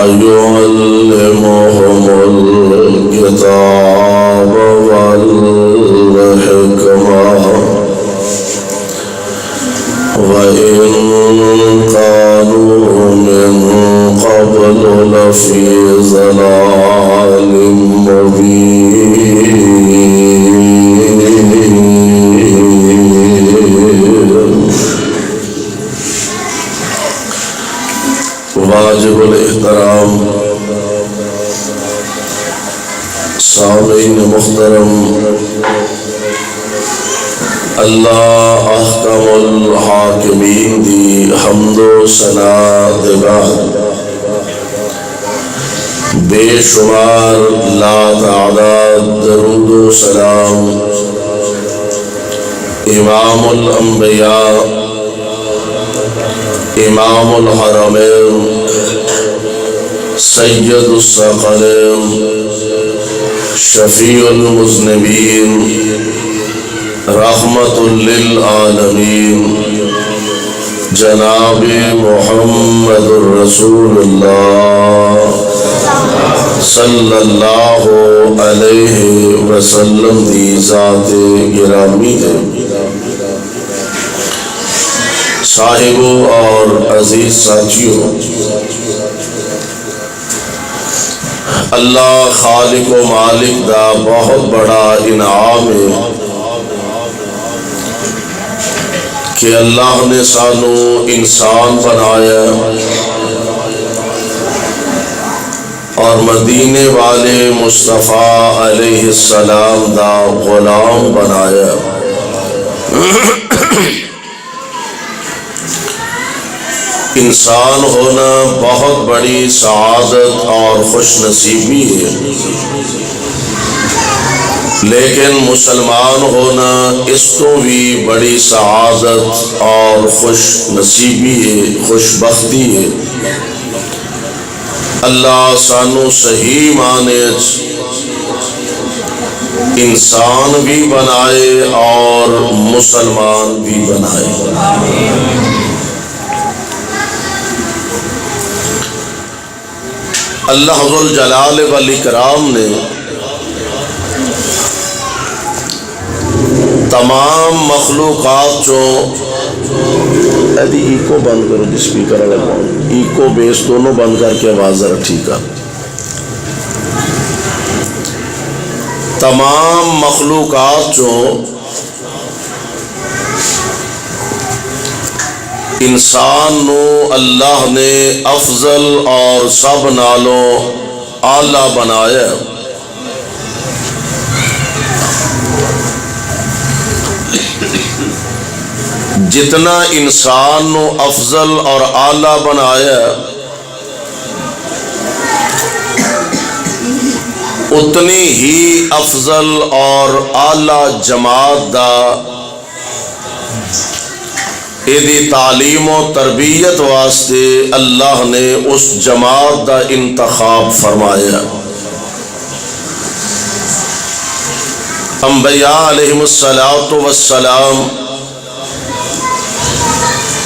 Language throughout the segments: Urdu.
ويعلمهم لفی ضلال مبین۔ واجب الاحترام سامعین محترم، اللہ احکم الحاکمین دی حمد و ثنا دے بعد بے شمار لا تعداد درود و سلام امام الانبیاء، امام الحرمین، سید الثقلین، شفیع المذنبین، رحمت للعالمین، جناب محمد الرسول اللہ صلی اللہ علیہ وسلم دی ذات گرامی ہے۔ صاحبوں اور عزیز ساتھیوں، اللہ خالق و مالک دا بہت بڑا انعام ہے کہ اللہ نے سانو انسان بنایا اور مدینے والے مصطفیٰ علیہ السلام دا غلام بنایا۔ انسان ہونا بہت بڑی سعادت اور خوش نصیبی ہے، لیکن مسلمان ہونا اس تو بھی بڑی سعادت اور خوش نصیبی ہے، خوش بختی ہے۔ اللہ سانو صحیح معنی انسان بھی بنائے اور مسلمان بھی بنائے۔ اللہ ذو الجلال والاکرام نے تمام مخلوقات ایکو بند کرو، اسپیکر ایکو بیس دونوں بند کر کے آواز ذرا ٹھیک ہے۔ تمام مخلوقات انسان نو اللہ نے افضل اور سب نالوں اعلیٰ بنایا۔ جتنا انسان نو افضل اور اعلیٰ بنایا اتنی ہی افضل اور اعلیٰ جماعت دا ایدی تعلیم و تربیت واسطے اللہ نے اس جماعت دا انتخاب فرمایا۔ انبیاء علیہم السلام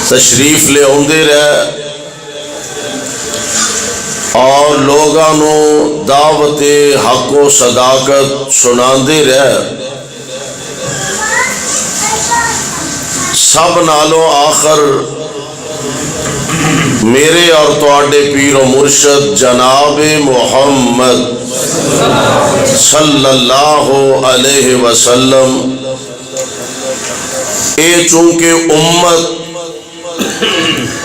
تشریف لے آندے رہے اور لوگاں نو دعوت حق و صداقت سناندے رہے۔ سب نالوں آخر میرے اور تواڈے پیر و مرشد جناب محمد صلی اللہ علیہ وسلم اے چونکہ امت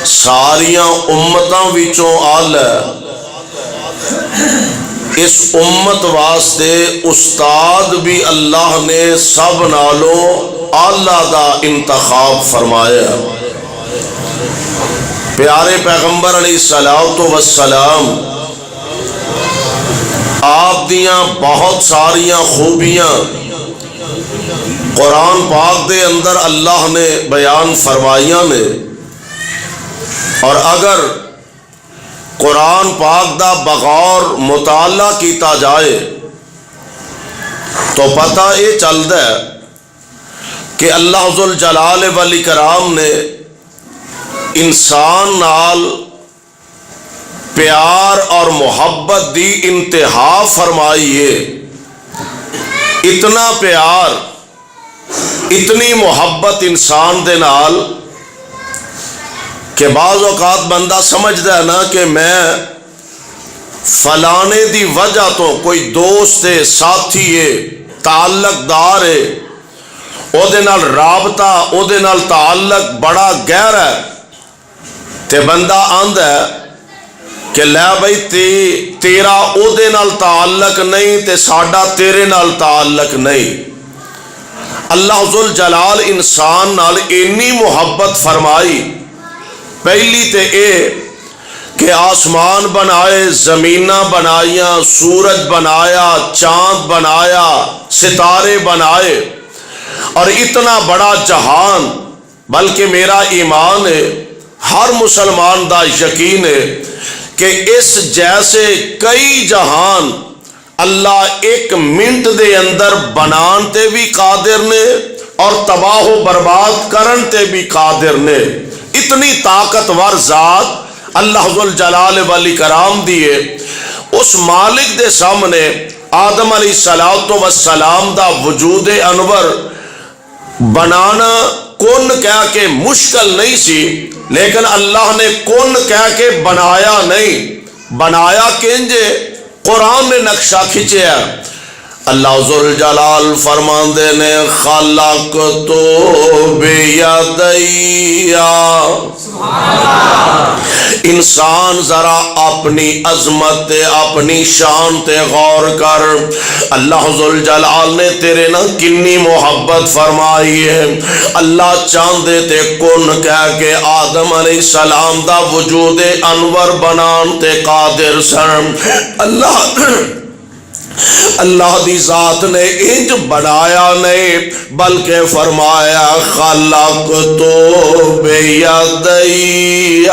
ساریاں امتاں وچوں آلہ، اس امت واسطے استاد بھی اللہ نے سب نالوں اللہ دا انتخاب فرمایا۔ پیارے پیغمبر علیہ السلام آپ دیاں بہت ساریاں خوبیاں قرآن پاک دے اندر اللہ نے بیان فرمائیاں نے، اور اگر قرآن پاک دا بغور مطالعہ کیتا جائے تو پتہ یہ چلتا ہے کہ اللہ ذو الجلال والاکرام نے انسان نال پیار اور محبت دی انتہا فرمائی ہے۔ اتنا پیار، اتنی محبت انسان دے نال کہ بعض اوقات بندہ سمجھتا ہے نا کہ میں فلانے دی وجہ تو کوئی دوست ہے، ساتھی ہے، تعلق دار ہے، او دے نال رابطہ، او دے نال تعلق بڑا گہرا ہے، تے بندہ آندا ہے کہ لے بھائی تیرا او دے نال تعلق نہیں تے ساڈا تیرے نال تعلق نہیں۔ اللہ ذل جلال انسان نال اینی محبت فرمائی، پہلی تے اے کہ آسمان بنائے، زمیناں بنائیاں، سورج بنایا، چاند بنایا، ستارے بنائے، اور اتنا بڑا جہان، بلکہ میرا ایمان ہے، ہر مسلمان دا یقین ہے کہ اس جیسے کئی جہان اللہ ایک منٹ دے اندر بنان تے بھی قادر نے اور تباہ و برباد کرن تے بھی قادر نے۔ اتنی طاقتور ذات اللہ ذل جلال والاکرام دیے، اس مالک دے سامنے آدم علیہ السلام دا وجود انور بنانا کن کہہ کے مشکل نہیں سی، لیکن اللہ نے کن کہہ کے بنایا نہیں، بنایا کنجے؟ قرآن نے نقشہ کھچیا۔ اللہ ذل جلال فرماندے نے خلقت بیدی، انسان ذرا اپنی عظمت اپنی شان تے غور کر، اللہ ذل جلال نے تیرے نا کنی محبت فرمائی ہے۔ اللہ چاندے تے کن کہہ کے آدم علیہ السلام دا وجود انور بنان تے قادر سن۔ اللہ دی ذات نے انج بنایا نہیں، بلکہ فرمایا خلقت بیدی،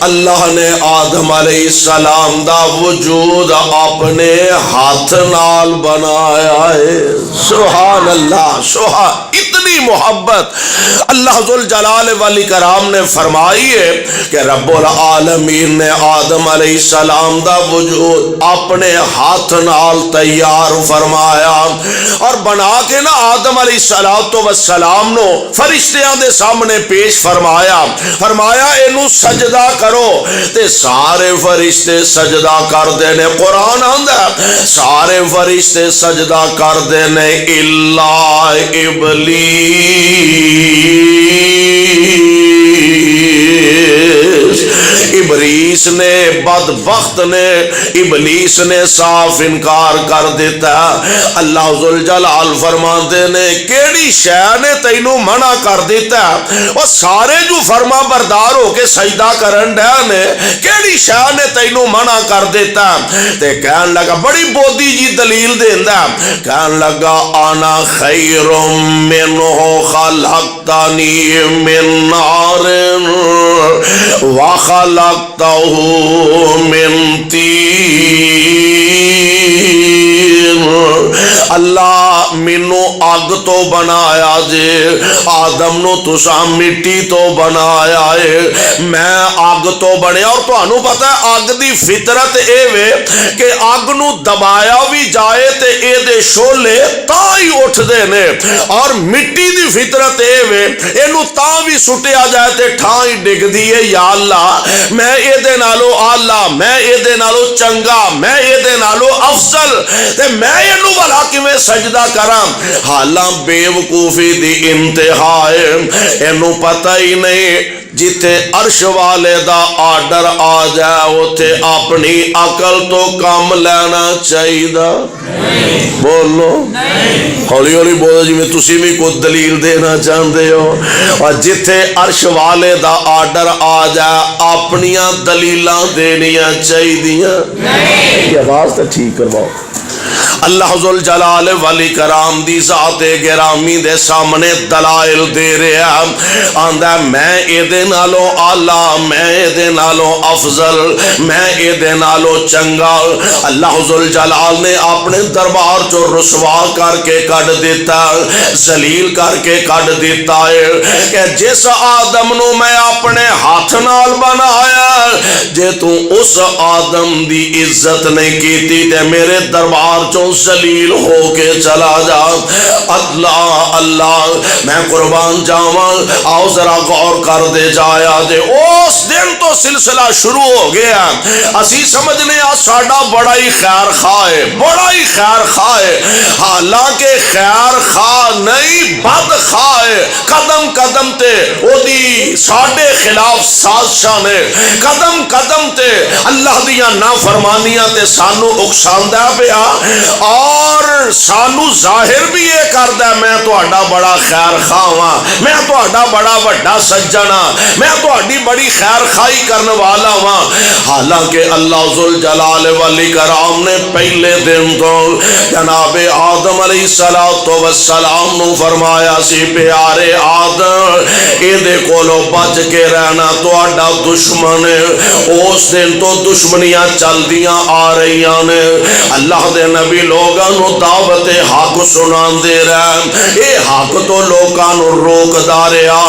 اللہ نے آدم علیہ السلام دا وجود اپنے ہاتھ نال بنایا ہے۔ سبحان اللہ، سبحان، اتنی محبت اللہ ذل جلال والاکرام نے فرمائی ہے کہ رب العالمین نے آدم علیہ السلام دا وجود اپنے ہاتھ نال تیار فرمایا، اور بنا کے نا آدم علیہ السلام نو فرشتیاں دے سامنے پیش فرمایا، فرمایا اینو سجدہ کرو، تے سارے فرشتے سجدہ کر دینے۔ قرآن آندا سارے فرشتے سجدہ کر دینے الا ابلیس، ابلیس نے، بدبخت نے، ابلیس نے صاف انکار کر دیتا۔ اللہ ذل جلال فرماندے نے کیڑی شے نے تینوں منع کر دیتا؟ وہ سارے جو فرما بردار ہو کے سجدہ کرن ڈے نے، کیڑی شے نے تینوں منع کر دیتا؟ تے کہن لگا، بڑی بودی جی دلیل دیندا، کہن لگا انا خیر منہ خلقتنی من نار وخلقتہ من طین، اللہ مینو اگ تو بنایا جے، آدم نو تساں مٹی تو بنایا ہے، میں اگ تو بنیا۔ اور تانوں پتہ ہے اگ دی فطرت اے وے کہ اگ نو دبایا بھی جائے تے اے دے شولے تاں ہی اٹھ دے نے، اور مٹی دی فطرت اے وے اینو تاں بھی سٹیا جائے تے ٹھاں ہی ڈگ دیے۔ یا اللہ میں اے دے نالو آلہ، میں اے دے نالو چنگا، میں اے دے نالو افضل، تے میں اینو والا کیویں سجدہ کراں؟ حالاں بے وقوفی دی انتہا ہے، اینو پتہ ہی نہیں جتے عرش والے دا آرڈر آ جائے اوتھے اپنی عقل تو کام لینا چاہیے۔ بولو ہولی ہولی بولو جی میں تسی بھی کوئی دلیل دینا چاہتے ہو۔ اور جتے عرش والے دا آرڈر آ جائے اپنیاں دلیلاں دینیاں چاہیے۔ یہ آواز تو ٹھیک کرواؤ۔ اللہ ذل جلال والاکرام دی ذات گرامی دے سامنے دلائل دے رہا، آندا میں اے دے نالو اعلیٰ، میں اے دے نالو افضل، میں اے دے نالو چنگا۔ اللہ ذل جلال نے اپنے دربار چو رسوا کر کے کڈ دیتا، ذلیل کر کے کڈ دیتا ہے کہ جس آدم نو میں اپنے ہاتھ نال بنایا، جے تو اس آدم دی عزت نہیں کیتی تے میرے دربار چو ذلیل ہو کے چلا جا۔ اللہ اللہ میں قربان جاواں، آؤ ذرا غور کر دے جایا دے، اس دن تو سلسلہ شروع ہو گیا، اسی سمجھنے ساڈا بڑا ہی خیر خواہ ہے، بڑا ہی خیر خواہ ہے، حالانکہ خیر خواہ نہیں بد خواہ ہے۔ قدم قدم تے او دی ساڈے خلاف سازشاں نے، قدم قدم تے اللہ دیاں نافرمانیاں تے سانو اکساندا پیا، اور سانو ظاہر بھی یہ کردا ہے میں تہاڈا بڑا خیر خواہ ہاں، میں تہاڈا بڑا وڈا سجن ہاں، میں تہاڈی بڑی خیر خواہی کرن والا ہاں، حالانکہ اللہ ذوالجلال والاکرام نے پہلے دن تو جناب آدم علیہ السلام نو فرمایا سی پیارے آدم ایدے کولو بچ کے رہنا تہاڈا دشمن ہے۔ اس دن تو دشمنیاں چل دیاں آ رہیاں نے، اللہ دے نبی لوگاں نو دعوت حق سناندے رہے، اے حق تو لوگاں نو روک داریا،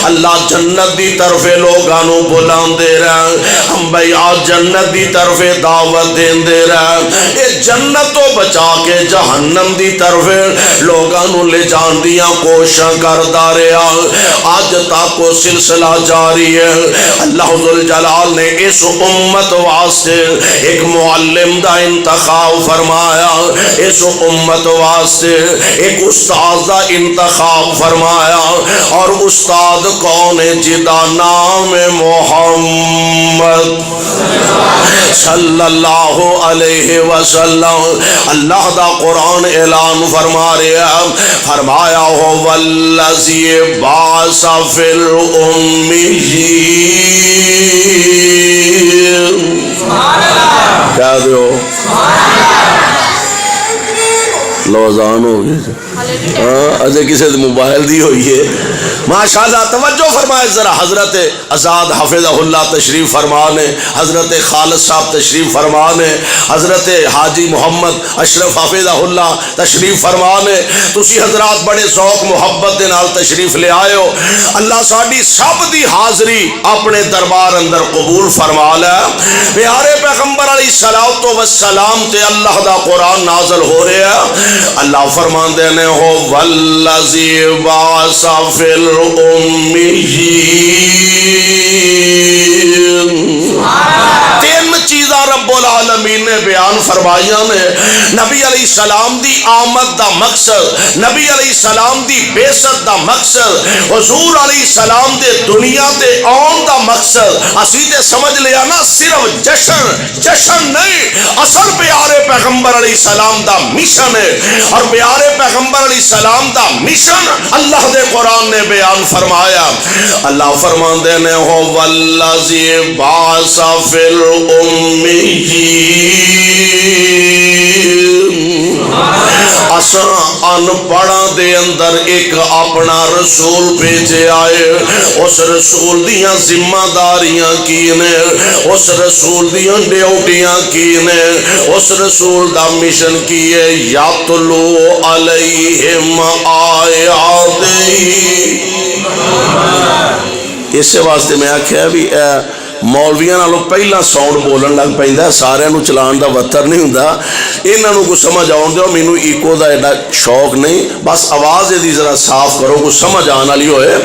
اللہ جنت دی طرف لوگاں نو بلاندے رہے، ہم بھئی آج جنت دی طرف دعوت دیندے رہے، اے جنت تو بچا کے جہنم دی طرف لوگاں نو لے جان دیاں کوشاں کردہ رہا، آج تک کو سلسلہ جاری ہے۔ اللہ ذوالجلال نے اس امت واسطے ایک معلم دا انتخاب فرمایا، اس امت واسطے ایک استاد دا انتخاب فرمایا، اور استاد کون ہے؟ جدا نام محمد صلی اللہ علیہ وسلم۔ اللہ دا قرآن اعلان فرما رہا، فرمایا ہو والذی بعث فی الامین، کہہ دو لوزان ہو گئی، اجے کسی موبائل دی ہوئی ہے، ماشاءاللہ توجہ فرمائے ذرا۔ حضرت آزاد حافظہ اللہ تشریف فرمانے، حضرت خالد صاحب تشریف فرمانے، حضرت حاجی محمد اشرف حافظہ اللہ تشریف فرمانے، تسی حضرات بڑے ذوق محبت دے نال تشریف لے آئے ہو، اللہ ساڈی سب دی حاضری اپنے دربار اندر قبول فرما لے۔ پیارے پیغمبر علیہ السلام تے اللہ دا قرآن نازل ہو رہا ہے، اللہ فرماندے نے ہو والذی بعث فی الامین، تین چیزاں رب العالمین نے بیان فرمائیاں نے۔ نبی علیہ السلام دی آمد دا مقصد، نبی علیہ السلام دی بعثت دا مقصد، حضور علیہ السلام دے دنیا تے آن دا مقصد اسی تے سمجھ لیا نا، صرف جشن نہیں، اصل پیارے پیغمبر علیہ السلام دا مشن ہے، اور پیارے پیغمبر علیہ السلام دا مشن اللہ دے قرآن نے بیان فرمایا۔ اللہ فرماندے نے ہو والذی بعث فی الامین، اساں ان پڑھاں دے اندر ایک اپنا رسول بھیجے آئے، اس رسول دیاں ذمہ داریاں کی نے، اس رسول دیاں ڈیوٹیاں کی نے، اس رسول دا مشن کی ہے یاتلو علیہم آیاتہ۔ اس واسطے میں آکھیا بھی مولویاں نالوں پہلا ساؤنڈ بولن لگ پیندا، سارے نو چلان دا وتر نہیں ہوندا، انہاں نو کچھ سمجھ آؤن دیو، مینوں ایکو دا ایڈا شوق نہیں، بس آواز دی ذرا صاف کرو کچھ سمجھ آن والی ہوئے۔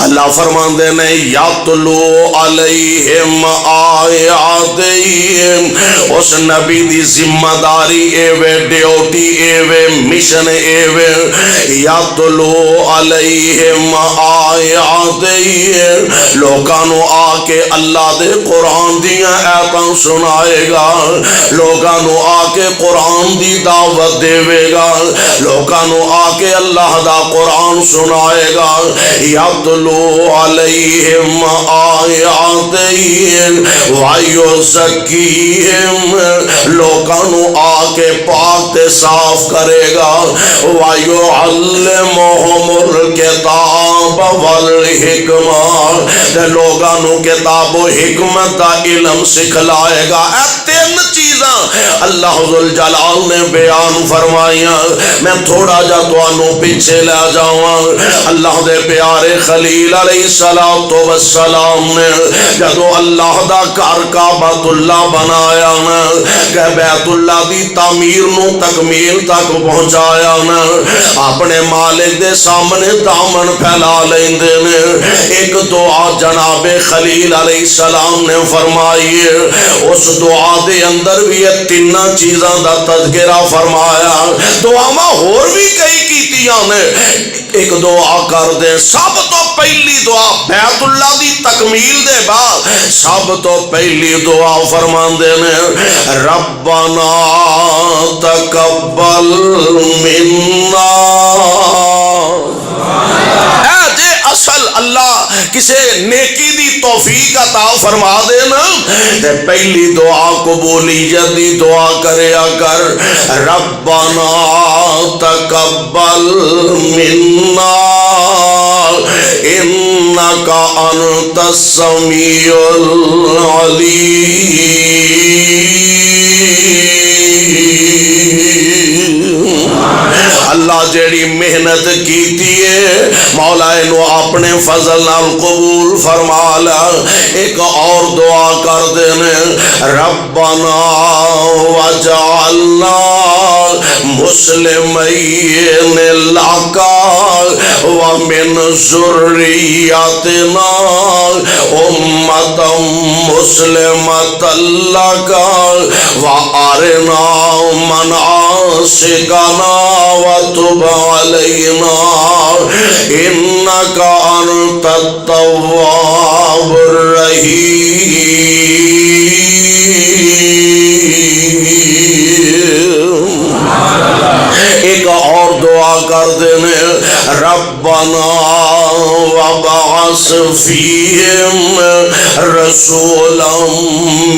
اللہ فرماندے نے یاتلو علیہم آیاتہ، اس نبی دی ذمہ داری اے وے، ڈیوٹی اے وے، مشن اے وے، یاتلو علیہم آیاتہ، لوکاں نو آ کے اللہ دے قرآن دیاں آیاتاں سنائے گا، لوگاں نو آ کے قرآن دی دعوت دے گا، لوگاں نو آ کے اللہ دا قرآن سنائے گا، یتلو علیہم آیاتہ ویزکیہم، لوگاں نو آ کے پاک تے صاف کرے گا، ویعلمہم الکتاب والحکمہ، لوگاں نو کتاب و حکمت دا علم سکھلائے گا۔ اے تین چیزاں اللہ ذوالجلال نے بیان فرمائیاں۔ میں تھوڑا جا تانوں پیچھے لے جاواں۔ اللہ دے پیارے خلیل علیہ السلام نے جدو اللہ دا گھر کعبۃ اللہ بنایا نا، کہ بیت اللہ دی تعمیر نو تکمیل تک پہنچایا نا، اپنے مالک دے سامنے دامن پھیلا لیندے نے۔ ایک دعا جناب خلیل علیہ السلام نے فرمائی، اس دعا دے اندر بھی یہ تین چیزاں دا تذکرہ فرمایا۔ دعاواں ہور بھی کئی کیتیاں نے، ایک دعا کر دے۔ سب تو پہلی دعا بیت اللہ دی تکمیل دے بعد سب تو پہلی دعا فرماندے نے، ربنا تقبل منا۔ اصل اللہ کسے نیکی دی توفیق عطا فرما دے نا، تے پہلی دعا قبولیت دی دعا کریا کر، ربنا تقبل منا انکا انت السمیع العلیم۔ اللہ جیڑی محنت کیتی ہے مولا انو اپنے فضل نال قبول فرما لا۔ ایک اور دعا کر دینے، ربنا وجعلنا مسلمین لک ومن ذریتنا امتا مسلمۃ لک وارنا مناسکنا وتب علینا انک انت التواب الرحیم۔ ایک اور دعا کر دینے، ربنا وبعث فیہم رسولا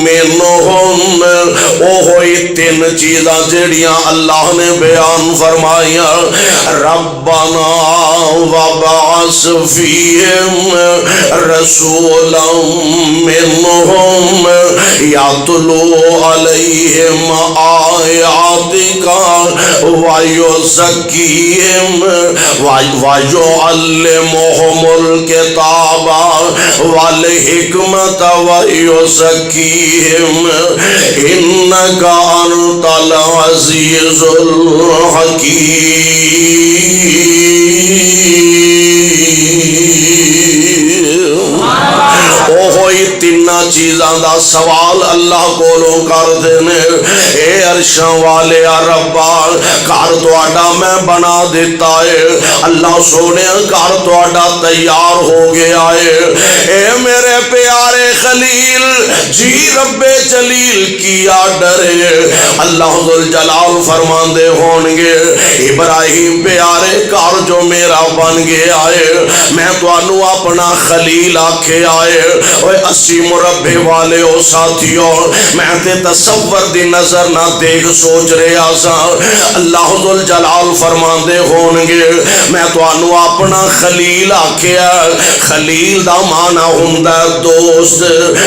منہم۔ اوہی تین چیزاں جڑیاں اللہ نے بیان فرمائیاں، ربنا وبعث فیہم رسولا منہم یتلو علیہم آیاتک وَيُزَكِّيهِمْ وَيُعَلِّمُهُمُ الْكِتَابَ وَالْحِكْمَةَ وَيُزَكِّيهِمْ إِنَّكَ أَنْتَ الْعَزِيزُ الْحَكِيمُ۔ اوہی تین چیزاں دا سوال اللہ کولوں کر دینے، اے عرشاں والے ربا گھر تہاڈا میں بنا دیتا ہے، اللہ سونے گھر تہاڈا تیار ہو گیا ہے۔ اے میرے پیارے خلیل جی رب جلیل کیا ڈرے، اللہ ذوالجلال فرماندے ہونگے ابراہیم پیارے گھر جو میرا بن گیا ہے، میں تانوں اپنا خلیل آکھے آئے۔ اوے 80 مربع والے او ساتھیوں، میں تے تصور دی نظر نہ دیکھ سوچ رہے آسا، اللہ ذوالجلال فرماندے ہونگے میں تانوں اپنا خلیل آکھیا۔ خلیل دا معنی ہوندا دوست،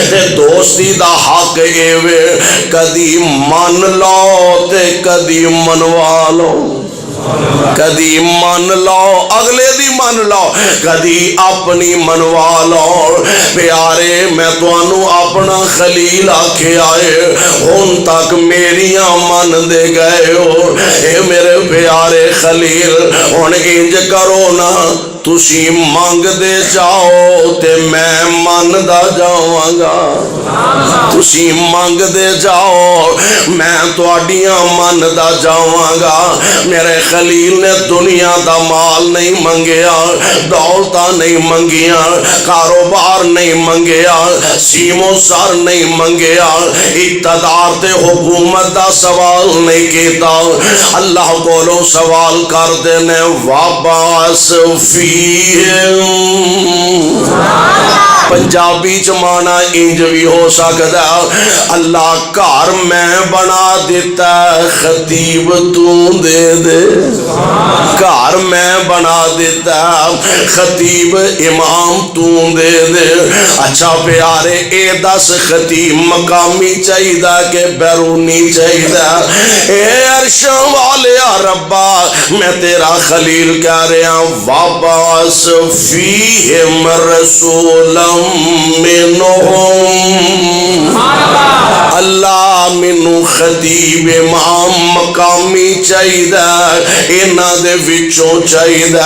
تے دوستی دا حق ایوے کدی من لو تے کدی منوا لو، کدی من لو اگلے دی من لو، کدی اپنی منوا لو۔ پیارے میں تانوں اپنا خلیل آکھے آئے، ہن تک میریاں من دے گئے ہو۔ اے میرے پیارے خلیل ہن انج کرو نا، تسی مانگ دے جاؤ تے میں من دا جاواں گا، تسی مانگ دے جاؤ میں تواڈیاں من دا جاواں گا۔ میرے خلیل نے دنیا دا مال نہیں منگیا، دولتاں نہیں منگیاں، کاروبار نہیں منگیا، سیم و زر نہیں منگیا، اقتدار تے حکومت دا سوال نہیں کیتا۔ اللہ کولوں سوال کر دینے، وَبَعَثْ فِيهِمْ پنجابی چ مانا انج بھی ہو سکتا اللہ گھر میں بنا دیتا خطیب تو دے دے گھر میں بنا دیتا خطیب امام تو دے دے اچھا پیارے اے دس خطیب مقامی چاہیدہ کہ بیرونی چاہیدہ اے عرش والیا ربا میں تیرا خلیل کہہ رہا واباس فیہم رسولا منہم اللہ منو خطیب امام مقامی چاہیدہ اینا دے وچوں چاہیدہ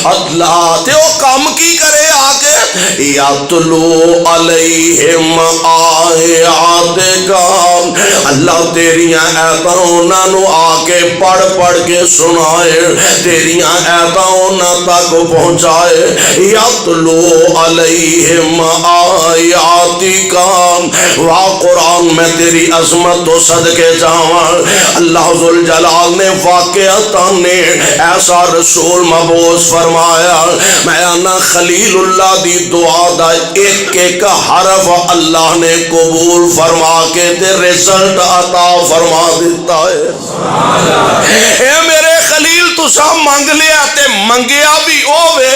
اللہ تے وہ کام کی کرے آگے یاتلو علیہم آیات کا اللہ تیریاں ایتاں انہاں نو آ کے پڑھ پڑھ کے سنائے تیریاں ایتاں انہاں تک پہنچائے یاتلو علیہم آیات کا واہ قرآن میں تیری عظمت تو صدقے جاواں اللہ ذوالجلال نے واقعتاً نے ایسا رسول مبعوث فرمایا میں انا خلیل اللہ دی دعا دا ایک ایک حرف اللہ نے قبول فرما کے تے رزلٹ عطا فرما دیتا ہے اے میرے خلیل تسا منگ لیا تے منگیا بھی ہوئے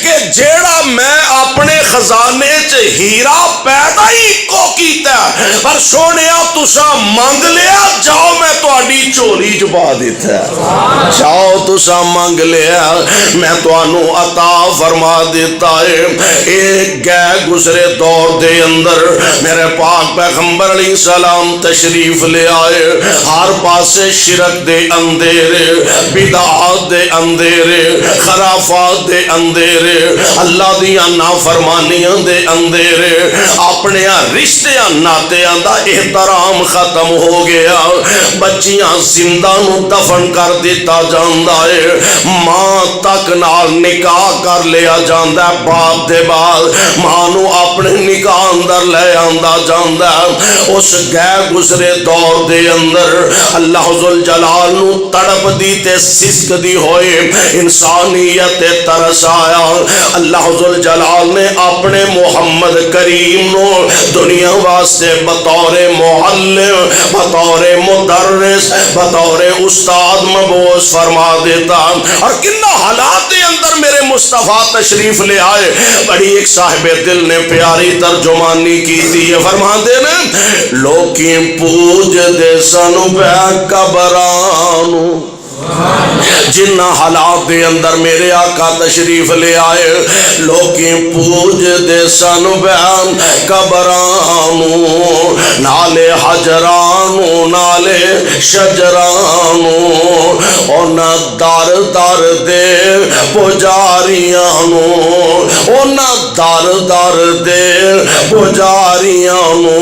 کہ جیڑا میں اپنے خزانے چ ہیرا پیدا ہی کو کیتا پر سونیا تسا منگ لیا جاؤ میں تہاڈی چولی چ پا دیتا جاؤ تسا منگ لیا میں تانوں عطا فرما دیتا ہے ایک گئے گزرے دور دے اندر میرے پاک پیغمبر علیہ السلام تشریف لے آئے ہر پاسے شرک دے اندھیرے بدعات دے اندھیرے خرافات دے اندھیرے اللہ دیاں نافرمانیاں دے اندھیرے اپنے رشتیاں ناتیاں دا احترام ختم ہو گیا بچیاں زندہ نو دفن کر دیتا جاندا ہے ماں تک نال نکاح کر لیا جاندا ہے باپ دے بعد ماں نو اپنے نکاح اندر لے آندا جاندا ہے اس گئے گزرے دور دے اندر اللہ ذوالجلال نو تڑپ دی تے سسک دی ہوئے انسانیت ترس آیا اللہ ذوالجلال نے اپنے محمد کریم نو دنیا واسطے بطور معلم بطور مدرس بطور استاد مبعوث فرما دیتا اور کنا حالات دے اندر میرے مصطفیٰ تشریف لے آئے بڑی ایک صاحب دل نے پیاری ترجمانی کی تھی یہ فرما دینا لوکی پوج دے سنو پہ قبرانو جنہ حالات دے اندر میرے آقا تشریف لے آئے لوکی پوج دے سن بیان قبرانو نالے حجرانو نالے شجرانو اونا دار دار دے پجاریانو اونا دار دار دے پجاریانو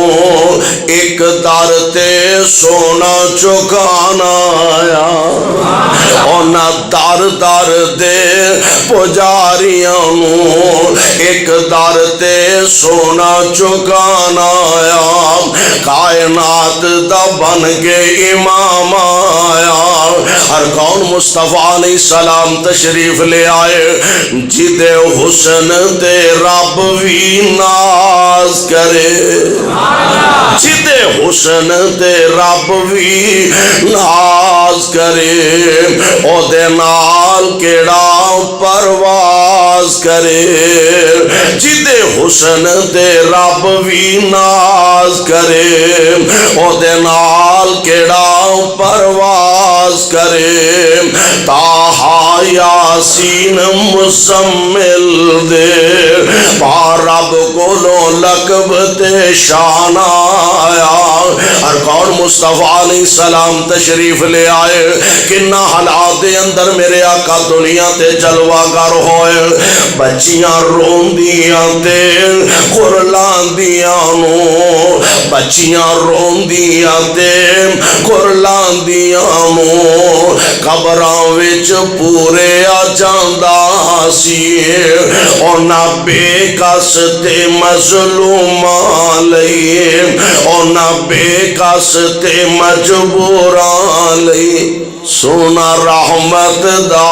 ایک دار تے سونا چکانا آیا اونا دار دار دے پجاریاں نو ایک دار تے سونا چکانا آیا کائنات دا بن گئے امام آیا ہر کون مصطفیٰ علیہ السلام تشریف لے آئے جدے حسن تے رب بھی ناز کرے جدے حسن تے رب بھی ناز کرے او دے نال کیڑا پرواز کرے جدے حسن دے رب بھی ناز کرے او دے نال کیڑا پرواز کرے تاہا یاسین مسمل دے پارب کولو لقب تے شان آیا ہر کون مصطفیٰ علیہ السلام تشریف لے آئے کنہ حالات دے اندر میرے آقا دنیا تے جلوہ گر ہوئے بچیاں رون دیاں تے قرلان دیاں نو بچیاں رون دیاں تے قرلان دیاں نو قبراں وچ پورے آ جاندا سی اونا بے کس تے مظلوماں لئی اونا بے کس تے مجبوراں لئی سونا رحمت دا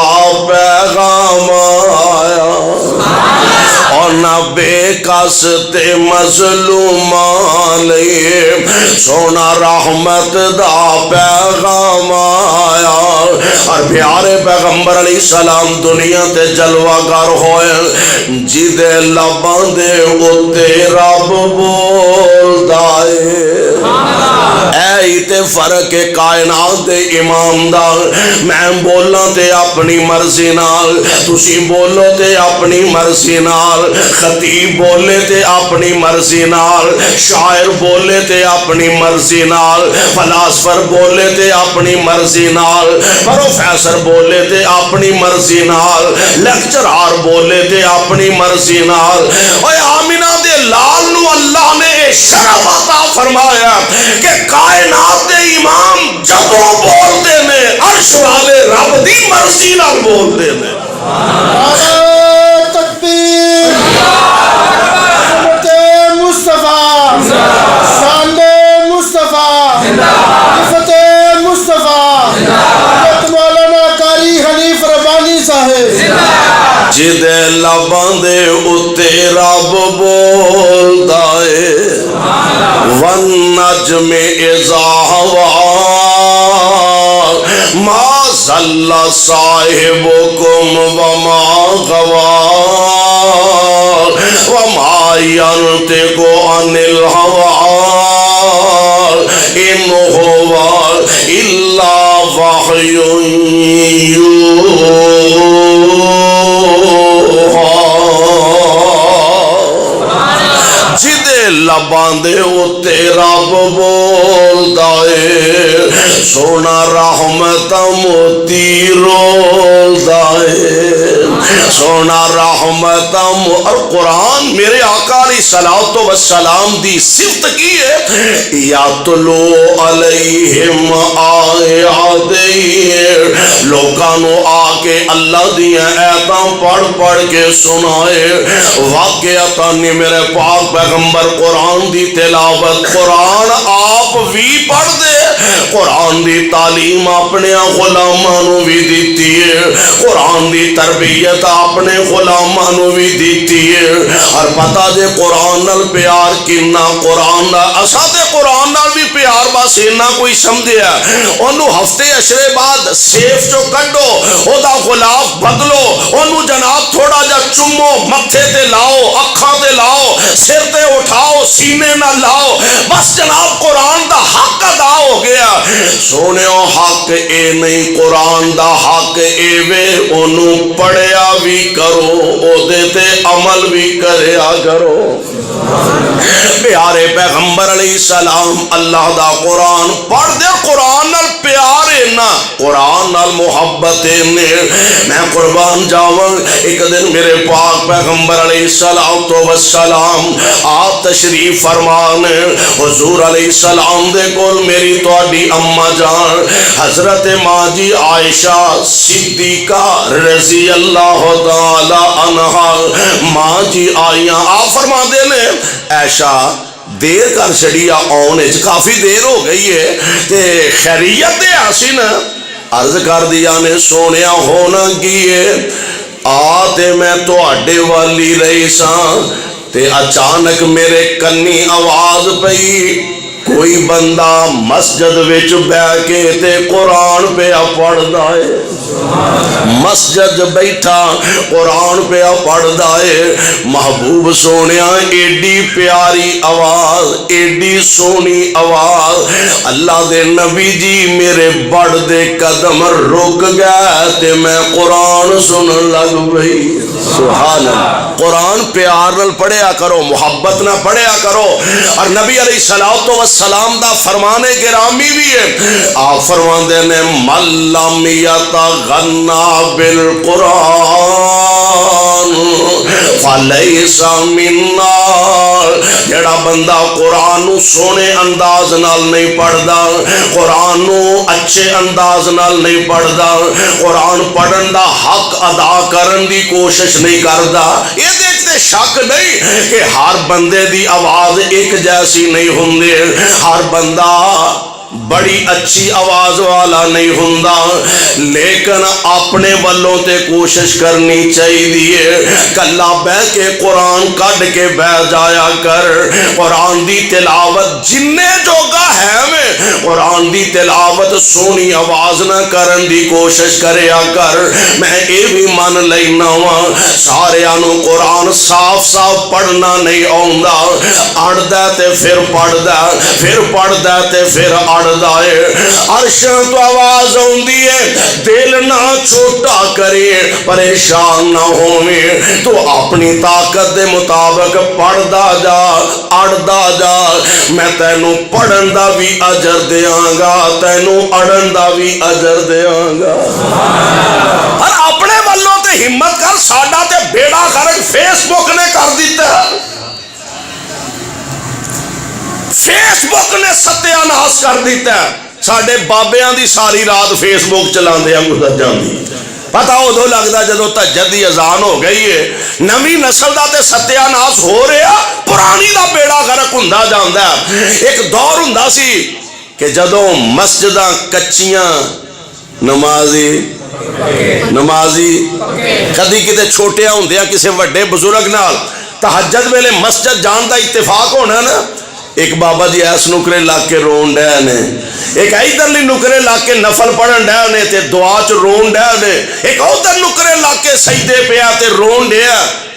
پیغام آیا اور نہ بے کس تے مظلومان لئی سونا رحمت دا پیغام آیا اور پیارے پیغمبر علیہ السلام دنیا تے جلوہ گر ہوئے جدے لباں دے اتے رب بولدا اے تے فرق کائنات دے امام دا میں بولاں تے اپنی مرضی نال تسی بولو تے اپنی مرضی نال خطیب بولے تے اپنی مرضی نال شاعر بولے تے اپنی مرضی نال فلاسفر بولے تے اپنی مرضی نال پروفیسر بولے تے اپنی مرضی نال لیکچرار بولے تے اپنی مرضی نال اوے آمینہ دے لال نو اللہ نے شرف عطا فرمایا کہ کائنات دے امام جدوں بولتے نے عرش والے رب دی مرضی نال بولتے نے تکبیر مصطفیٰ شان مصطفیٰ فتح مصطفیٰ مولانا قاری حنیف ربانی صاحب جدے لباں دے اتے رب بولدا اے والنجم اذا ہوا ما ضل صاحبکم وما غوا وما ينطق عن الهوى إن هو إلا وحي جدے لباں دے اتے رب بولدا اے سونا رحمت موتی رولدا اے سونا رحمت اور قرآن میرے آقا علیہ الصلوۃ والسلام دی صفت کی ہے یاتلو علیہم آیات لوکاں نو آ کے اللہ دیاں آیاتاں پڑھ پڑھ کے سنائے واقعتاً میرے پاک پیغمبر قرآن دی تلاوت قرآن آپ بھی پڑھ دے قرآن دی تعلیم اپنے غلاماں نو بھی دیتی ہے قرآن دی تربیت اپنے غلاماں نو بھی دیتی ہے اور پتہ دے قرآن نال پیار کنا قرآن نال اساں تے قرآن نال بھی پیار بس اینا کوئی سمجھیا اونوں ہفتے اشرے بعد سیف چو کڈو او دا غلاف بدلو اونوں جناب تھوڑا جا چمو متھے تے لاؤ اکھاں تے لاؤ سر تے اٹھاؤ سینے نہ لاؤ بس جناب قرآن دا حق ادا ہو گیا سونےو حق اے نہیں قرآن دا حق اے وے اونوں پڑھیا بھی کرو او دے تے عمل بھی کریا کرو پیارے پیغمبر علیہ السلام اللہ دا قرآن پڑھ دے قرآن نال پیار نا قرآن نال محبت نے میں قربان جاواں ایک دن میرے پاک پیغمبر علیہ السلام آپ تشریف فرمان حضور علیہ السلام دے کول میری تواڈی اما جان حضرت ماں جی عائشہ صدیقہ رضی اللہ تعالی عنہا ماں جی آئیاں آپ فرما دے نے عائشہ دیر کر چھڑی آنے کافی دیر ہو گئی ہے تے خیریت دے آسین عرض کر دیا نے سونیا ہونا کیے آتے میں تو اڈے والی رہی ساں تے اچانک میرے کنی آواز پئی کوئی بندہ مسجد وچ بیٹھ کے تے قرآن پہ پڑھدا ہے مسجد بیٹھا قرآن پہ پڑھدا ہے محبوب سونیا ایڈی پیاری آواز ایڈی سونی آواز اللہ دے نبی جی میرے بڑھ دے قدم رک گیا تے میں قرآن سنن لگ گئی سبحان اللہ قرآن پیار نال پڑھیا کرو محبت نہ پڑھیا کرو اور نبی علیہ الصلوۃ والسلام دا فرمان گرامی بھی ہے آپ فرماندے نے مَلَّمْ يَتَغَنَّا بِالْقُرْآنِ فَلَيْسَ مِنَّا جڑا بندہ قرآن نو سونے انداز نال نہیں پڑھدا قرآن نو اچھے انداز نال نہیں پڑھدا قرآن پڑھن دا حق ادا کرن دی کوشش نہیں کردا یہ دیکھتے شک نہیں کہ ہر بندے دی آواز ایک جیسی نہیں ہوندی ہر بندہ بڑی اچھی آواز والا نہیں ہوندا، لیکن اپنے والوں تے کوشش کرنی چاہیے کلا بہ کے قرآن کڈ کے بہ جایا کر، قرآن دی تلاوت جننے جوگا ہے میں قرآن دی تلاوت سونی آواز نہ کرن دی کوشش کریا کر۔ میں اے بھی من لینا وا سارے نو قرآن صاف صاف پڑھنا نہیں آوندا، اڑدا تے پھر پڑھدا، پھر پڑھدا تے پھر اڑدا ہے۔ عرشاں تو آواز آوندی ہے، دل نہ چھوٹا کرے، پریشان نہ ہوویں، تو اپنی طاقت دے مطابق پڑھدا جا، اڑدا جا، میں تینوں پڑھن دا بھی اجر دیاں گا، تینوں اڑن دا بھی اجر دیاں گا۔ اور اپنے والوں تے ہمت کر، ساڈا تے بیڑا غرق فیس بک نے کر دیتا ہے، فیس بک نے ستیہ ناس کر دیتا ہے۔ ساڈے بابیاں دی ساری رات فیس بک چلاندے ہم گزر جاندی، پتہ ادو لگدا جدو تہجد دی اذان ہو گئی ہے۔ نویں نسل دا تے ستیہ ناس ہو رہا، پرانی دا بیڑا غرق ہوندا جاندا ہے۔ ایک دور ہوندا سی کہ جدو مسجداں کچیاں، نمازی کدی کتے چھوٹیاں ہوندیاں کسے وڈے بزرگ نال تہجد ویلے مسجد جان دا اتفاق ہونا نا، ایک بابا جی ایس نکرے لاگ کے رون ڈے نے، ایک ادھرلی نکرے لاگ کے نفل پڑھن ڈے نے تے دعا چ رون ڈے نے، ایک ادھر نکرے لاگ کے سجدے پیا تے رون ڈے۔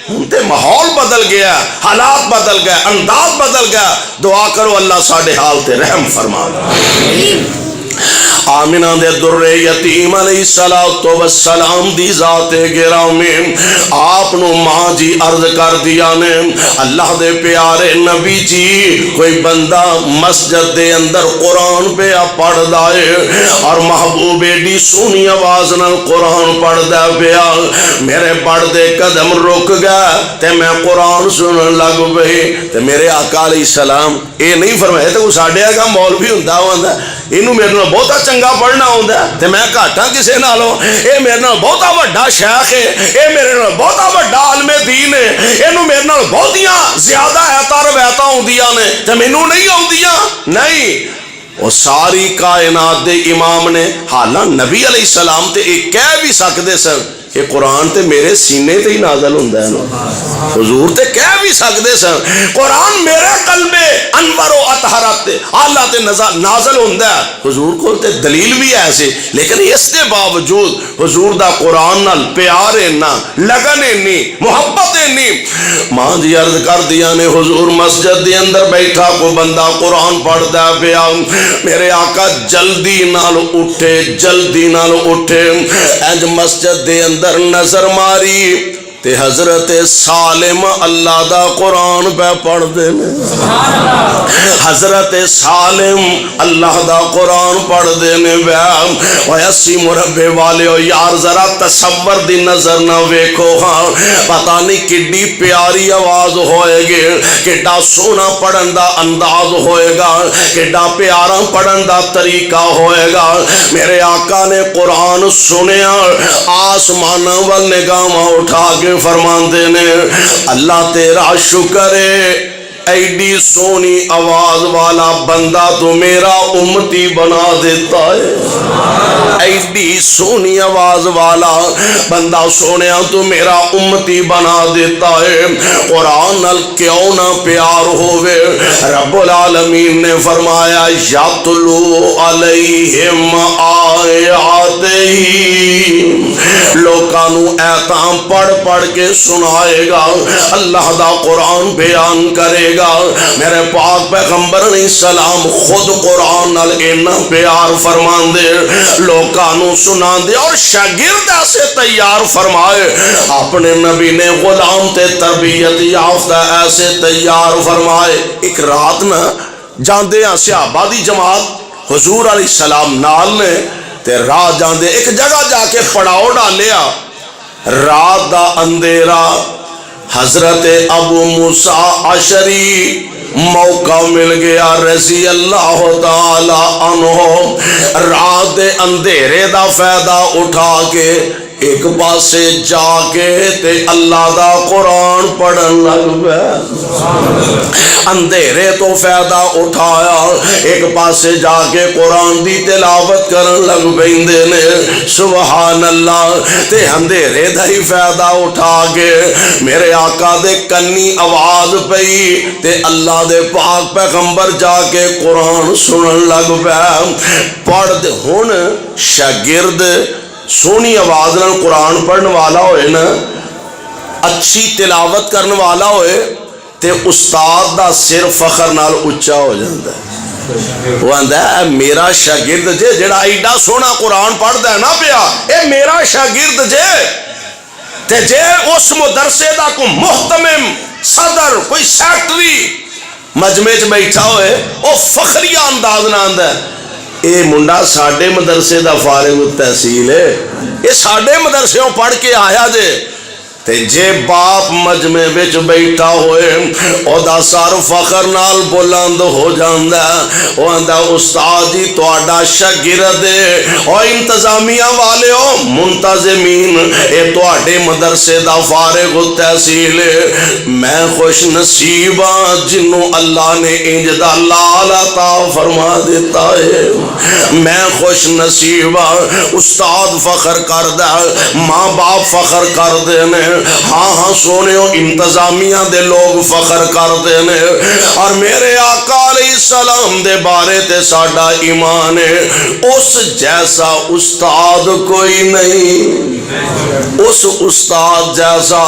ہن تے ماحول بدل گیا، حالات بدل گئے، انداز بدل گیا۔ دعا کرو اللہ ساڈے حال تے رحم فرما۔ آمینہ دے در یتیم علیہ السلام دی ذات گرامی آپ نو ماں جی عرض کر دیا نے، اللہ دے پیارے نبی جی کوئی بندہ مسجد دے اندر قرآن پہ پڑھ دائے اور محبوب ایڈی سونی آواز نال قرآن پڑھ دا پیا، میرے بڑھ دے قدم رک گیا تے میں قرآن سنن لگ پئی تے میرے آقا علیہ السلام اے نہیں فرمایا تے وہ ساڈے آگا مولوی ہوندا ہوندا اینوں میرے نال بہتا چنگا پڑھنا ہوندا تے میں گھاٹا کسے نالوں، اے میرے نال بہتا وڈا شیخ ہے، اے میرے نال بہتا وڈا عالم دین ہے، اینوں میرے نال بہتیاں زیادہ ایتاں روایتاں ہوندیاں نے تے مینوں نہیں ہوندیاں۔ نہیں، وہ ساری کائنات دے امام نے، حالاں نبی علیہ السلام تے ایک کہہ بھی سکدے سن کہ قرآن تے میرے سینے تے ہی نازل ہوندا ہے نا، حضور تے کہہ بھی سکدے سن قرآن میرے قلب انور و اطہرت اعلیٰ تے نازل ہوندا ہے، حضور کو تے دلیل بھی ایسے، لیکن اس کے باوجود حضور دا قرآن نال پیار اینا، لگن اینی، محبت اینی۔ ماں جی عرض کر دیا نے حضور مسجد دے اندر بیٹھا کو بندہ قرآن پڑھدا پیا، میرے آقا جلدی نال اٹھے، جلدی نال اٹھے، انج مسجد دے اندر نظر ماری تے حضرت سالم اللہ دا قرآن پہ پڑھ دے نے، حضرت سالم اللہ دا قرآن پڑھ دے نے۔ ویسی مربے والے ہو یار ذرا تصور دی نظر نہ ویکھو، ہاں پتہ نہیں کڈی پیاری آواز ہوئے گی، کڈا سونا پڑھن دا انداز ہوئے گا، کڈا پیارا پڑھن دا طریقہ ہوئے گا۔ میرے آقا نے قرآن سنیا، آسمان وال نگاہ اٹھا کے فرماندے نے، اللہ تیرا شکر ہے ایڈی سونی آواز والا بندہ تو میرا امتی بنا دیتا ہے، ایڈی سونی آواز والا بندہ سونیا تو میرا امتی بنا دیتا ہے۔ قرآن نال کیوں نہ پیار ہوئے، رب العالمین نے فرمایا یتلو علیہم آیاتہ، لوکانو ایتاں پڑھ پڑھ کے سنائے گا، اللہ دا قرآن بیان کرے گا۔ میرے پاک پیغمبر علیہ السلام خود قرآن نال اینا پیار فرمان دے، لوکانو سنان دے، اور شاگرد ایسے تیار فرمائے، اپنے نبی نے غلام تے تربیت یافتہ ایسے تیار فرمائے۔ ایک رات نا جاندے ہیں صحابہ دی جماعت حضور علیہ السلام نال نے تے راہ جاندے ایک جگہ جا کے پڑاؤ ڈالیا، رات دا اندھیرا، حضرت ابو موسیٰ اشعری موقع مل گیا رضی اللہ تعالی عنہ، رات دے اندھیرے دا فائدہ اٹھا کے ایک پاسے جا کے تے اللہ دا قرآن پڑھن لگ پیا، اندھیرے تو فائدہ اٹھایا، ایک پاسے جا کے قرآن دی تلاوت کرن لگ پیندے نے، سبحان اللہ، تے اندھیرے دا ہی فائدہ اٹھا کے میرے آقا دے کنی آواز پئی تے اللہ دے پاک پیغمبر جا کے قرآن سنن لگ پیا۔ پڑھ دے ہن شاگرد سونی آواز نال قرآن پڑھن والا ہوئے نا، اچھی تلاوت کرن والا ہوئے تے استاد دا سر فخر نال اچھا ہو جاندہ ہے۔ وہ آندہ ہے میرا شاگرد جے جڑا ایڈا سونا قرآن پڑھ دے نا پیا، اے میرا شاگرد جے تے جے اس مدرسے دا کو محتمم صدر کوئی سیکٹری مجمع چ بیٹھا ہوئے او فخریہ انداز نہ آندہ ہے اے منڈا ساڑھے مدرسے دا فارغ التحصیل ہے، اے ساڑھے مدرسےوں پڑھ کے آیا دے، تے جے باپ مجمع وچ بیٹھا ہوئے او دا سر فخر نال بلند ہو جاندا ہے، او آندا استاد جی تہاڈا شاگرد ہے، او انتظامیہ والے ہو منتظمین اے تہاڈے مدرسے دا فارغ التحصیل ہے، میں خوش نصیب ہاں جنوں اللہ نے انج دا لال عطا فرما دیتا ہے، میں خوش نصیب ہاں، استاد فخر کردا ماں باپ فخر کردے نے، ہاں ہاں سونےو انتظامیہ دے لوگ فخر کرتے ہیں، اور میرے آقا علیہ السلام دے بارے تے ساڑھا ایمان ہے اس جیسا استاد کوئی نہیں، اس استاد جیسا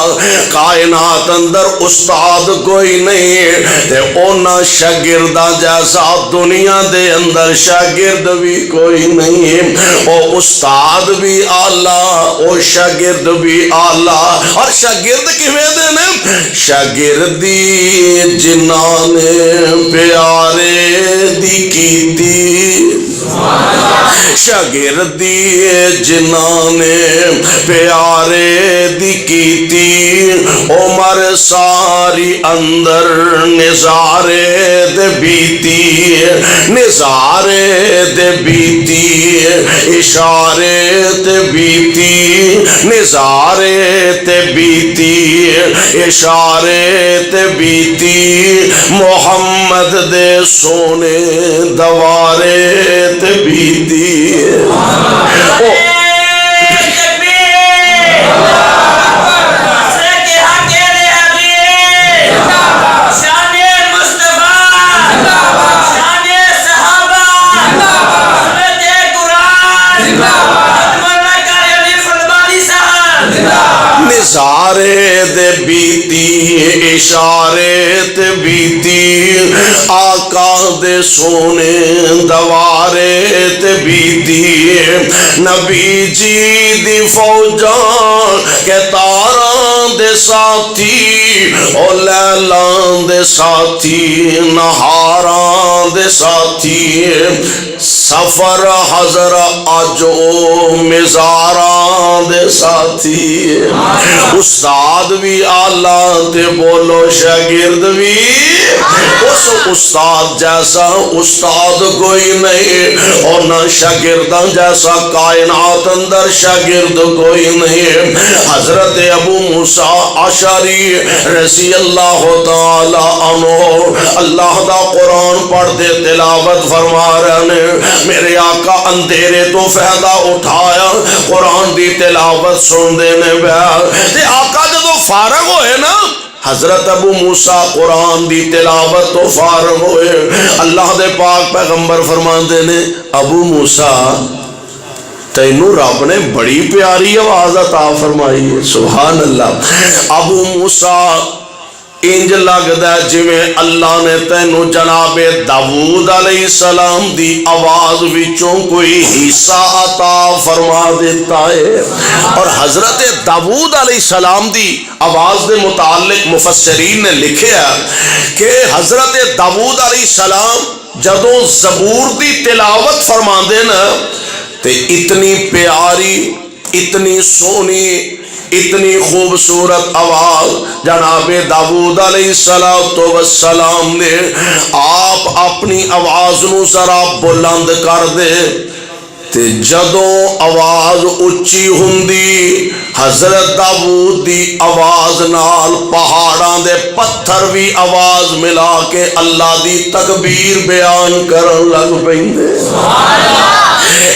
کائنات اندر استاد کوئی نہیں، تے اونا شاگردہ جیسا دنیا دے اندر شاگرد بھی کوئی نہیں، او استاد بھی آلہ او شاگرد بھی آلہ، اور شاگرد کیویں دے نے؟ شاگردی جنہاں نے پیارے دی کیتی، شاگردی جنہاں نے پیارے دی کیتی، عمر ساری اندر نظارے دے بیتی، نظارے دے بیتی، اشارے تے بیتی، نظارے تے بیتی، اشارے تے بیتی، محمد دے سونے دوارے تے بیتی۔ نظارے دے بیتی، اشارے تے بیتی، آقا دے سونے دوارے تے بیتی، نبی جی دی فوجاں کے تاراں دے ساتھی، او لیلان دے ساتھی، نہاراں دے ساتھی، سفر حضر آجو مزاراں دے ساتھی، استاد بھی آلہ تے بولو شاگرد بھی، اس استاد جیسا استاد کوئی نہیں، اور نہ شاگردہ جیسا کائنات اندر شاگرد کوئی نہیں۔ حضرت ابو موسیٰ اشعری رضی اللہ تعالی عنہ اللہ دا قرآن پڑھ دے تلاوت فرما رہے ہیں، میرے آقا اندھیرے تو فائدہ اٹھایا قرآن دی تلاوت سن دینے بیا، تے آقا جدو فارغ ہوئے نا حضرت ابو موسیٰ قرآن دی تلاوت تو فارغ ہوئے، اللہ دے پاک پیغمبر فرماندے نے ابو موسیٰ تینوں رب نے بڑی پیاری آواز عطا فرمائی ہے، سبحان اللہ۔ ابو موسیٰ انج لگدا ہے جویں اللہ نے تینوں جناب داؤد علیہ السلام دی آواز وچوں کوئی حصہ عطا فرما دیتا ہے، اور حضرت داؤد علیہ السلام دی آواز دے متعلق مفسرین نے لکھیا کہ حضرت داؤد علیہ السلام جدوں زبور دی تلاوت فرماندے نا تے اتنی پیاری، اتنی سونی، اتنی خوبصورت آواز جناب داؤد علیہ السلام نے آپ اپنی آواز نو ذرا بلند کر دے تے جدوں آواز اچھی ہوندی حضرت داؤد دی آواز نال پہاڑاں دے پتھر بھی آواز ملا کے اللہ دی تکبیر بیان کرن لگ پیندے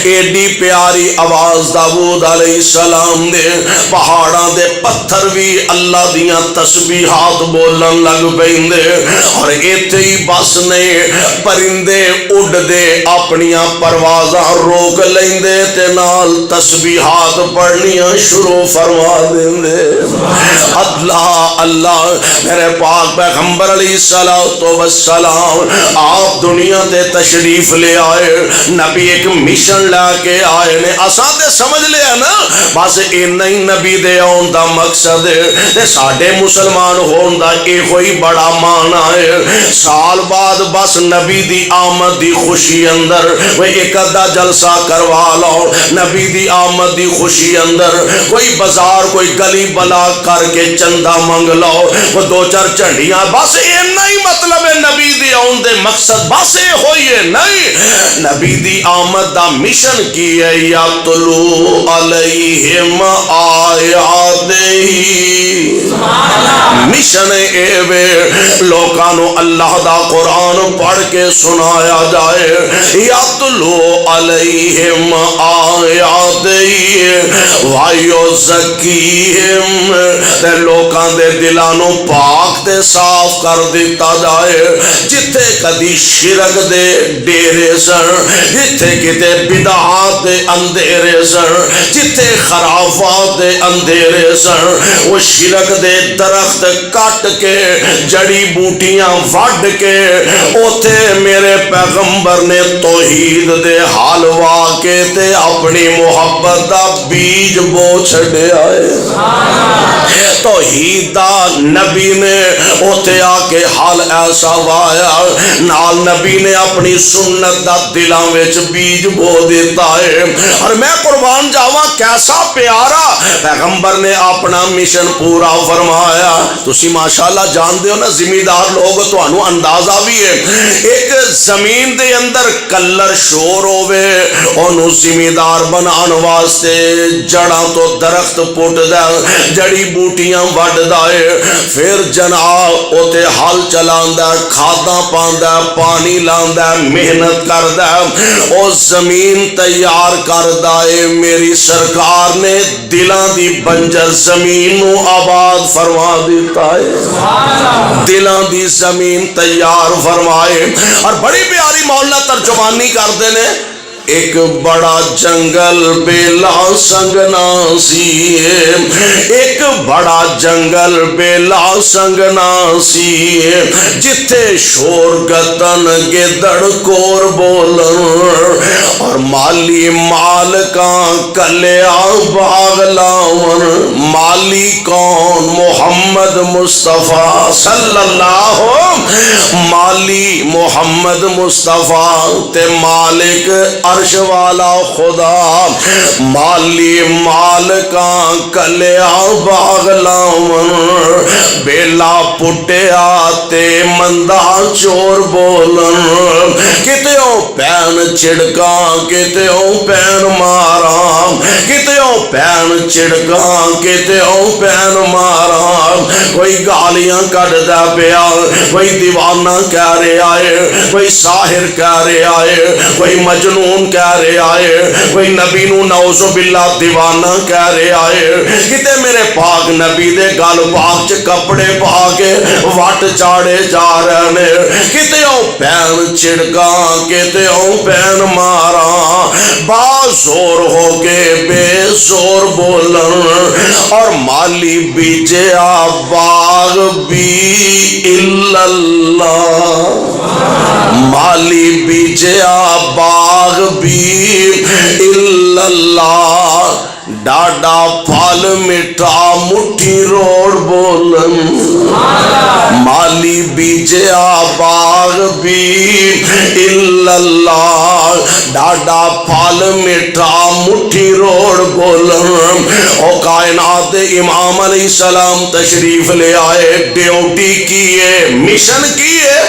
ایڈی پیاری آواز داؤد علیہ السلام دے پہاڑاں دے پتھر بھی اللہ دیاں تسبیحات بولن لگ پیندے اور ایتھے ہی بس نے پرندے اڑ دے اپنیاں پروازاں روک لیندے تے نال تسبیحات پڑھنیاں شروع فرما دیندے اللہ اللہ میرے پاک پیغمبر علیہ السلام آپ دنیا تے تشریف لے آئے نبی ایک مشن لے کے آئے نے اساں تے سمجھ لیا نا بس اینا ہی نبی دے آن دا مقصد ہے ساڈے مسلمان ہون دا ایک ہوئی بڑا معنی ہے سال بعد بس نبی دی آمد دی خوشی اندر وہ ایک ادھا جلسہ کروا لو نبی دی آمد دی خوشی اندر کوئی بازار کوئی گلی بلا کر کے چندہ منگ لو وہ دو چار چنڈیاں بس اینا ہی مطلب ہے نبی دی آن دے مقصد بس یہ ہوئی ہے نہیں نبی دی آمد دا مشن کی ہے یاتلو علیہم آیات ہی مشن اے وے لوکانو اللہ دا قرآن پڑھ کے سنایا جائے یاتلو علیہم آیات ہی وائیو زکیہم تے لوکان دے دلانو پاک تے صاف کر دیتا جائے جتے کدی شرک دے ڈیرے سن جتے کتے بدعات دے اندھیرے سن جتے خرافات دے اندھیرے سن وہ شرک دے درخت کٹ کے جڑی بوٹیاں وڈ کے اوتھے میرے پیغمبر نے توحید دے حلوا کے تے اپنی محبت دا بیج بو چھڑے آئے توحید دا نبی نے اوتھے آ کے حال ایسا وایا نال نبی نے اپنی سنت دا دلاں وچ بیج بو دیتا ہے اور میں قربان جاواں کیسا پیارا پیغمبر نے اپنا مشن پورا فرمایا تسی ماشاءاللہ جان دیو نا زمیندار لوگ تانوں اندازہ بھی ہے ایک زمین دے اندر کلر شور ہوے اونوں زمیندار بنان واسطے جڑاں تو درخت پٹ دے جڑی بوٹیاں وڈ دے پھر جناب اوتے ہل چلاندا کھاداں پاندا پانی لاندا محنت کردا او زمین تیار کردا ہے میری سرکار نے دلاں دی بنجر زمین نو آباد فرما دیتا ہے دلاں دی زمین تیار فرمائے اور بڑی پیاری مولانا ترجمانی کردے نے ایک بڑا جنگل بیلا سنگنا سی ایک بڑا جنگل بیلا سنگنا سی جتھے شور گتن گدڑ کور بولن اور مالی مالکاں کلیا باغ لاون مالی کون محمد مصطفیٰ صلی اللہ مالی محمد مصطفیٰ تے مالک عرش والا خدا مالی مالکاں کلیا باغ لاون بیلا پٹیا تے مندہ چور بولن کتےوں پین چڑکاں کتےوں پین ماراں کتےوں پین چڑکاں کتےوں پین ماراں کوئی گالیاں کٹ دا پیا کوئی دیوانہ کہہ رہے آئے کوئی ساحر کہہ رہے آئے کوئی مجنون کہہ رہے آئے کوئی نبی نو نعوذ باللہ دیوانہ کہہ رہے آئے کتے میرے پاک نبی دے گل پاک چ کپڑے پا کے وٹ چاڑے جا رہے نے کتے او پین چڑکاں کتے او پین ماراں با زور ہو کے بے زور بولن اور مالی بیجیا باغ بھی الا اللہ مالی بیجیا باغ بھی الا اللہ ڈاڈا پھل مٹھا مٹھی روڑ بولن مالی بیجیا باغ بھی اللہ ڈاڈا پھل مٹھا مٹھی روڑ بولن او کائنات امام علیہ السلام تشریف لے آئے ڈیوٹی کیے مشن کیے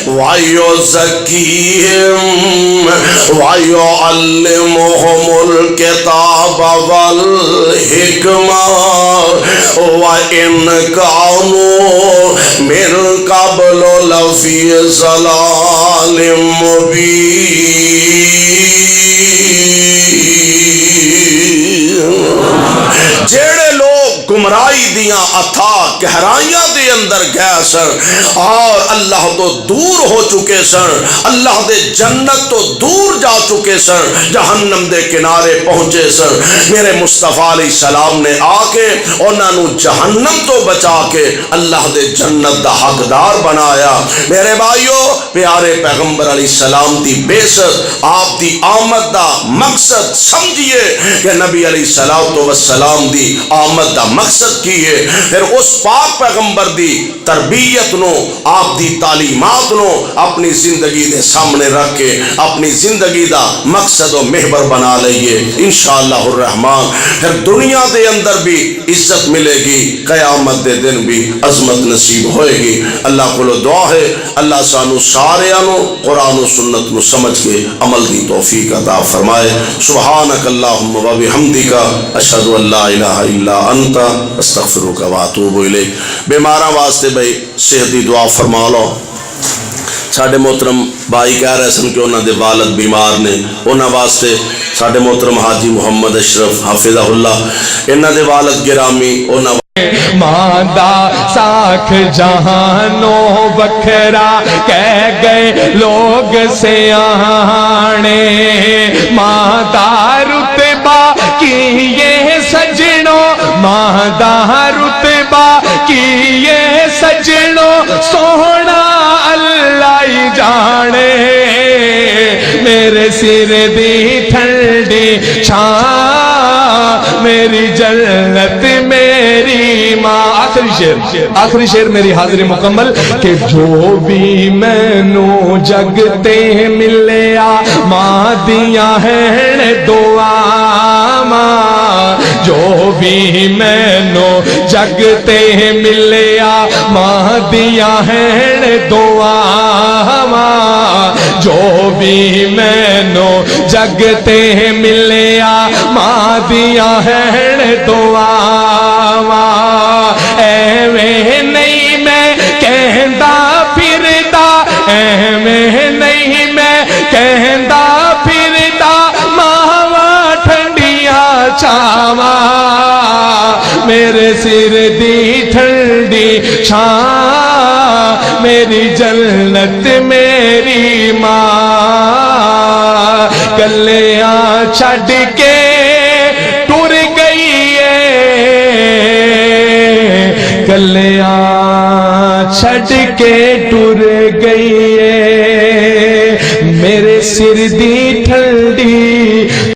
وائیو زکیم وائیو علمہم الکتاب والحکمہ وَإِنْ كَانُوا مِنْ قَبْلُ لَفِي ضَلَالٍ مُبِينٍ جیڑے لوگ گمرائی دیاں اتھا گہرائیاں دے اندر گئے سن اور اللہ تو دور ہو چکے سن اللہ دے جنت تو دور جا چکے سن جہنم دے کنارے پہنچے سن میرے مصطفیٰ علیہ السلام نے آ کے انہاں نو جہنم تو بچا کے اللہ دے جنت دا حقدار بنایا میرے بھائیو پیارے پیغمبر علیہ السلام دی بیست آپ دی آمد دا مقصد سمجھئے کہ نبی علیہ السلام دی آمد دا مقصد کیے پھر اس پاک پیغمبر دی تربیت نو آپ دی تعلیمات نو اپنی زندگی دے سامنے رکھ کے اپنی زندگی دا مقصد و محور بنا لئیے انشاءاللہ الرحمن پھر دنیا دے اندر بھی عزت ملے گی قیامت دے دن بھی عظمت نصیب ہوئے گی اللہ کو دعا ہے اللہ سانو سارے آنو قرآن و سنت نو سمجھ کے عمل دی توفیق عطا فرمائے سبحانک اللہم و بحمدک اشہد ان لا الہ الا انت استغفرک و اتوب الیک بیماراں واسطے بھائی صحت دی دعا فرما لو ساڑھے محترم بھائی کہہ رہے سن کہ انہاں دے والد بیمار نے انہاں واسطے ساڑھے محترم حاجی محمد اشرف حافظہ اللہ انہاں دے والد گرامی انہاں ماندہ ساکھ جہانوں بکھرا کہہ گئے لوگ سیانے ماندہ رتبہ کیے سجنوں ماندہ رتبہ کیے سجنوں سونا اللہ ہی جانے میرے سر دی ٹھنڈی چھاں میری جنت میری ماں آخری شعر میری حاضری مکمل کہ جو بھی میں نو جگتے ملیا ماں دیا ہیں دعا ماں جو بھی میں نو جگتے ملیا ماں دیا ہیں دعا ماں جو بھی میں نو جگتے ملیا ماں دیا ہیں دعا ایویں نہیں میں کہندا پھردا ایویں نہیں میں کہندا پھردا ماواں ٹھنڈیاں چھاواں میرے سر دی ٹھنڈی چھاں میری جنت میری ماں گلیاں چھڈ کے ٹر گئی گلیاں چھڈ کے ٹر گئی میرے سر دی ٹھنڈی